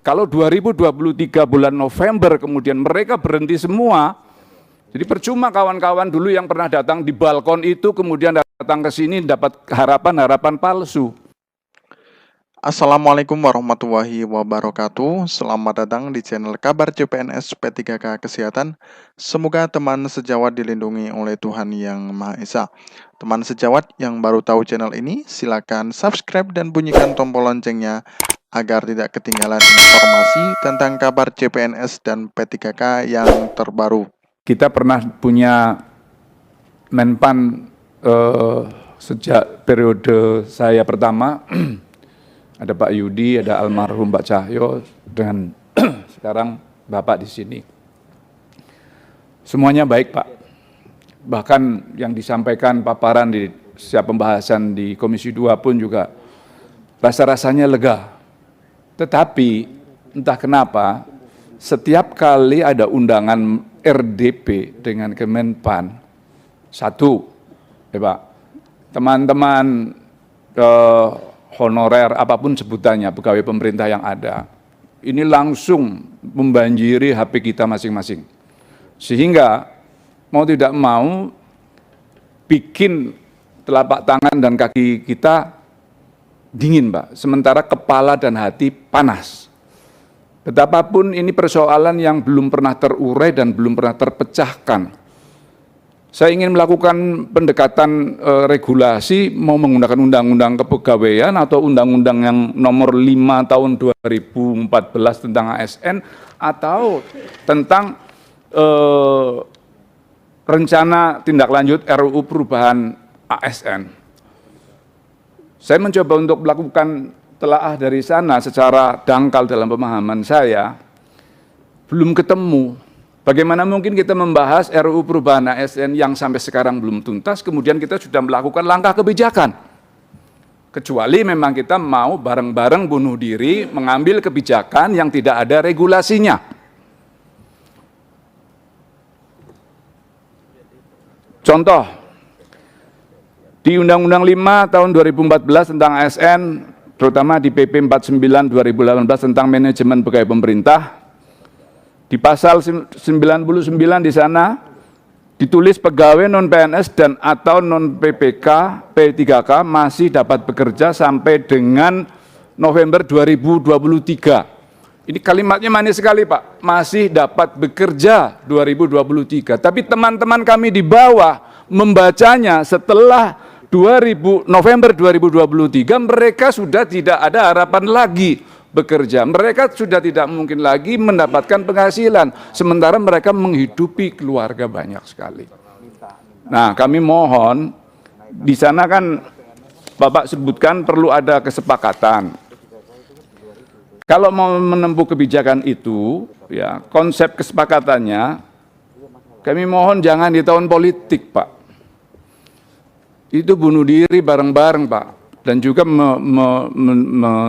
Kalau 2023 bulan November kemudian mereka berhenti semua, jadi percuma kawan-kawan dulu yang pernah datang di balkon itu kemudian datang ke sini dapat harapan-harapan palsu. Assalamualaikum warahmatullahi wabarakatuh. Selamat datang di channel Kabar CPNS P3K Kesehatan. Semoga teman sejawat dilindungi oleh Tuhan Yang Maha Esa. Teman sejawat yang baru tahu channel ini, silakan subscribe dan bunyikan tombol loncengnya agar tidak ketinggalan informasi tentang kabar CPNS dan P3K yang terbaru. Kita pernah punya Menpan sejak periode saya pertama, ada Pak Yudi, ada almarhum Pak Cahyo, dan sekarang Bapak di sini. Semuanya baik, Pak. Bahkan yang disampaikan paparan di setiap pembahasan di Komisi 2 pun juga rasa-rasanya lega. Tetapi entah kenapa setiap kali ada undangan RDP dengan Kemenpan, satu, ya Pak, teman-teman honorer apapun sebutannya, pegawai pemerintah yang ada, ini langsung membanjiri HP kita masing-masing. Sehingga mau tidak mau bikin telapak tangan dan kaki kita dingin, Pak, sementara kepala dan hati panas. Betapapun ini persoalan yang belum pernah terurai dan belum pernah terpecahkan. Saya ingin melakukan pendekatan regulasi, mau menggunakan undang-undang kepegawaian atau undang-undang yang nomor 5 tahun 2014 tentang ASN, atau tentang rencana tindak lanjut RUU perubahan ASN. Saya mencoba untuk melakukan telaah dari sana secara dangkal dalam pemahaman saya, belum ketemu. Bagaimana mungkin kita membahas RUU perubahan ASN yang sampai sekarang belum tuntas, kemudian kita sudah melakukan langkah kebijakan. Kecuali memang kita mau bareng-bareng bunuh diri, mengambil kebijakan yang tidak ada regulasinya. Contoh, di Undang-Undang 5 tahun 2014 tentang ASN, terutama di PP 49 2018 tentang manajemen pegawai pemerintah, di pasal 99 di sana ditulis pegawai non-PNS dan atau non-PPK, P3K masih dapat bekerja sampai dengan November 2023. Ini kalimatnya manis sekali, Pak. Masih dapat bekerja 2023. Tapi teman-teman kami di bawah membacanya setelah November 2023, mereka sudah tidak ada harapan lagi bekerja. Mereka sudah tidak mungkin lagi mendapatkan penghasilan, sementara mereka menghidupi keluarga banyak sekali. Nah, kami mohon, di sana kan Bapak sebutkan perlu ada kesepakatan. Kalau mau menempuh kebijakan itu, ya konsep kesepakatannya, kami mohon jangan di tahun politik, Pak. Itu bunuh diri bareng-bareng, Pak. Dan juga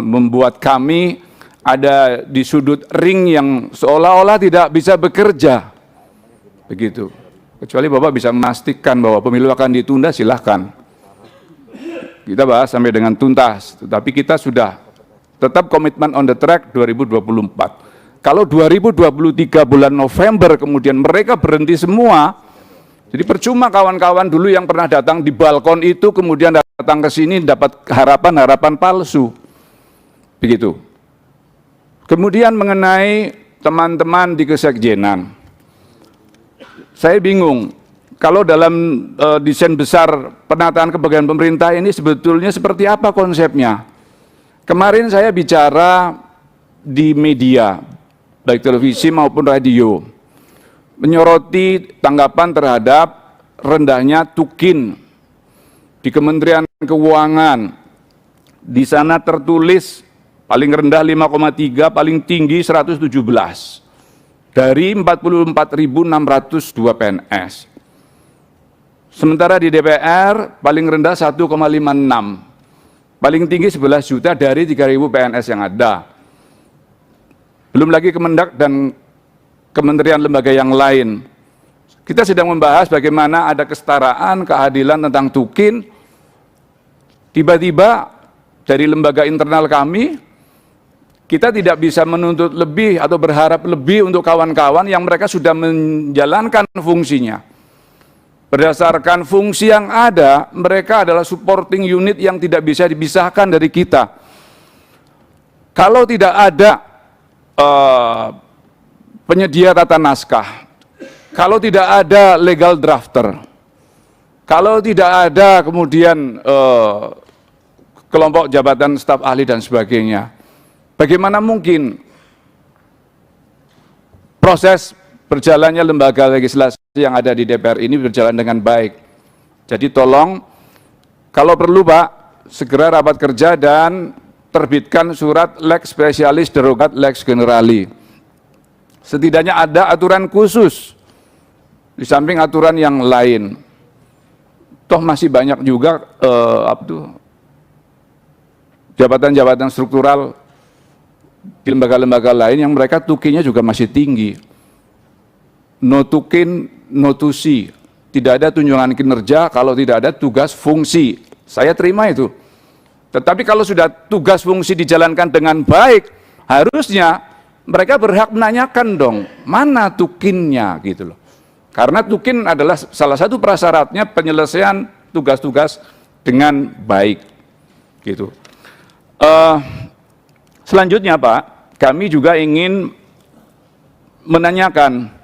membuat kami ada di sudut ring yang seolah-olah tidak bisa bekerja. Begitu. Kecuali Bapak bisa memastikan bahwa pemilu akan ditunda, silahkan. Kita bahas sampai dengan tuntas. Tetapi kita sudah tetap komitmen on the track 2024. Kalau 2023 bulan November kemudian mereka berhenti semua, jadi percuma kawan-kawan dulu yang pernah datang di balkon itu kemudian datang ke sini dapat harapan-harapan palsu. Begitu. Kemudian mengenai teman-teman di kesekjenan. Saya bingung, kalau dalam desain besar penataan kepegawaian pemerintah ini sebetulnya seperti apa konsepnya? Kemarin saya bicara di media, baik televisi maupun radio, menyoroti tanggapan terhadap rendahnya tukin di Kementerian Keuangan. Di sana tertulis paling rendah 5,3, paling tinggi 117 dari 44.602 PNS. Sementara di DPR paling rendah 1,56, paling tinggi 11 juta dari 3.000 PNS yang ada. Belum lagi Kemendak dan kementerian lembaga yang lain. Kita sedang membahas bagaimana ada kesetaraan, keadilan tentang tukin. Tiba-tiba dari lembaga internal kami Kita tidak bisa menuntut lebih atau berharap lebih untuk kawan-kawan yang mereka sudah menjalankan fungsinya. Berdasarkan fungsi yang ada, mereka adalah supporting unit yang tidak bisa dipisahkan dari kita. Kalau tidak ada penyedia tata naskah, kalau tidak ada legal drafter, kalau tidak ada kemudian kelompok jabatan staf ahli dan sebagainya, bagaimana mungkin proses berjalannya lembaga legislasi yang ada di DPR ini berjalan dengan baik? Jadi tolong, kalau perlu Pak, segera rapat kerja dan terbitkan surat lex specialis derogat lex generali. Setidaknya ada aturan khusus di samping aturan yang lain. Toh masih banyak juga jabatan-jabatan struktural di lembaga-lembaga lain yang mereka tukinya juga masih tinggi. No tukin, no tusi. Tidak ada tunjangan kinerja kalau tidak ada tugas fungsi. Saya terima itu. Tetapi kalau sudah tugas fungsi dijalankan dengan baik, harusnya mereka berhak menanyakan dong, mana tukinnya gitu loh. Karena tukin adalah salah satu prasyaratnya penyelesaian tugas-tugas dengan baik. Gitu. Selanjutnya Pak, kami juga ingin menanyakan,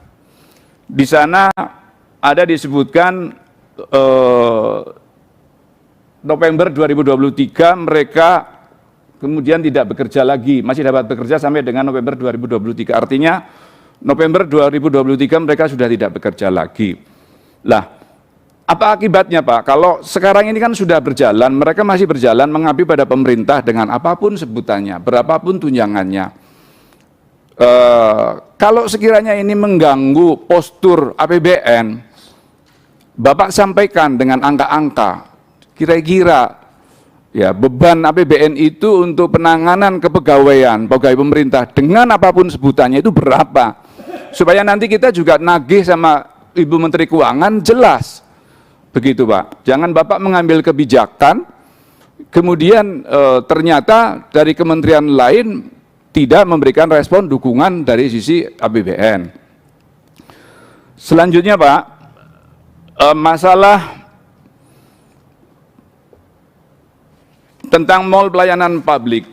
di sana ada disebutkan November 2023 mereka kemudian tidak bekerja lagi, masih dapat bekerja sampai dengan November 2023. Artinya November 2023 mereka sudah tidak bekerja lagi. Lah, apa akibatnya Pak? Kalau sekarang ini kan sudah berjalan, mereka masih berjalan mengabdi pada pemerintah dengan apapun sebutannya, berapapun tunjangannya. Kalau sekiranya ini mengganggu postur APBN, Bapak sampaikan dengan angka-angka, kira-kira ya beban APBN itu untuk penanganan kepegawaian pegawai pemerintah dengan apapun sebutannya itu berapa, supaya nanti kita juga nagih sama Ibu Menteri Keuangan jelas. Begitu Pak, jangan Bapak mengambil kebijakan, kemudian ternyata dari kementerian lain tidak memberikan respon dukungan dari sisi APBN. Selanjutnya Pak, masalah tentang mall pelayanan publik.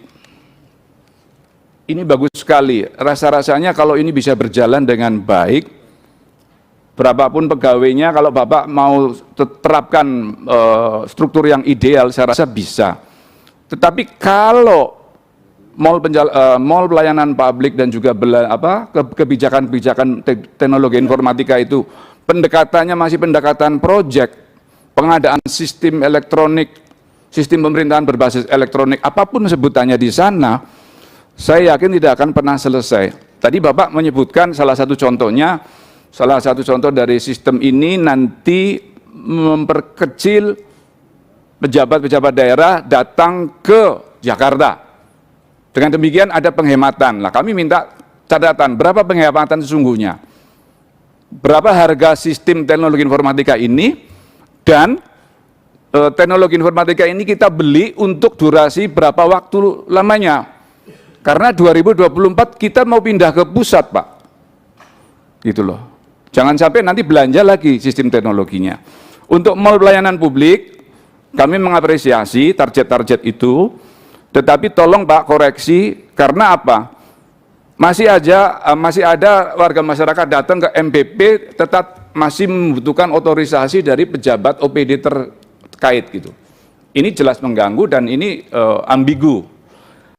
Ini bagus sekali, rasa-rasanya kalau ini bisa berjalan dengan baik, berapapun pegawainya, kalau Bapak mau terapkan struktur yang ideal, saya rasa bisa. Tetapi kalau mall pelayanan publik dan juga kebijakan-kebijakan teknologi informatika itu pendekatannya masih pendekatan proyek, pengadaan sistem elektronik, sistem pemerintahan berbasis elektronik, apapun sebutannya di sana, saya yakin tidak akan pernah selesai. Tadi Bapak menyebutkan salah satu contohnya, salah satu contoh dari sistem ini nanti memperkecil pejabat-pejabat daerah datang ke Jakarta. Dengan demikian ada penghematan. Lah kami minta catatan, berapa penghematan sesungguhnya? Berapa harga sistem teknologi informatika ini, dan teknologi informatika ini kita beli untuk durasi berapa waktu lamanya? Karena 2024 kita mau pindah ke pusat Pak. Gitu loh. Jangan sampai nanti belanja lagi sistem teknologinya. Untuk mall pelayanan publik, kami mengapresiasi target-target itu, tetapi tolong Pak koreksi, karena apa? Masih ada warga masyarakat datang ke MPP tetap masih membutuhkan otorisasi dari pejabat OPD terkait gitu. Ini jelas mengganggu dan ini ambigu.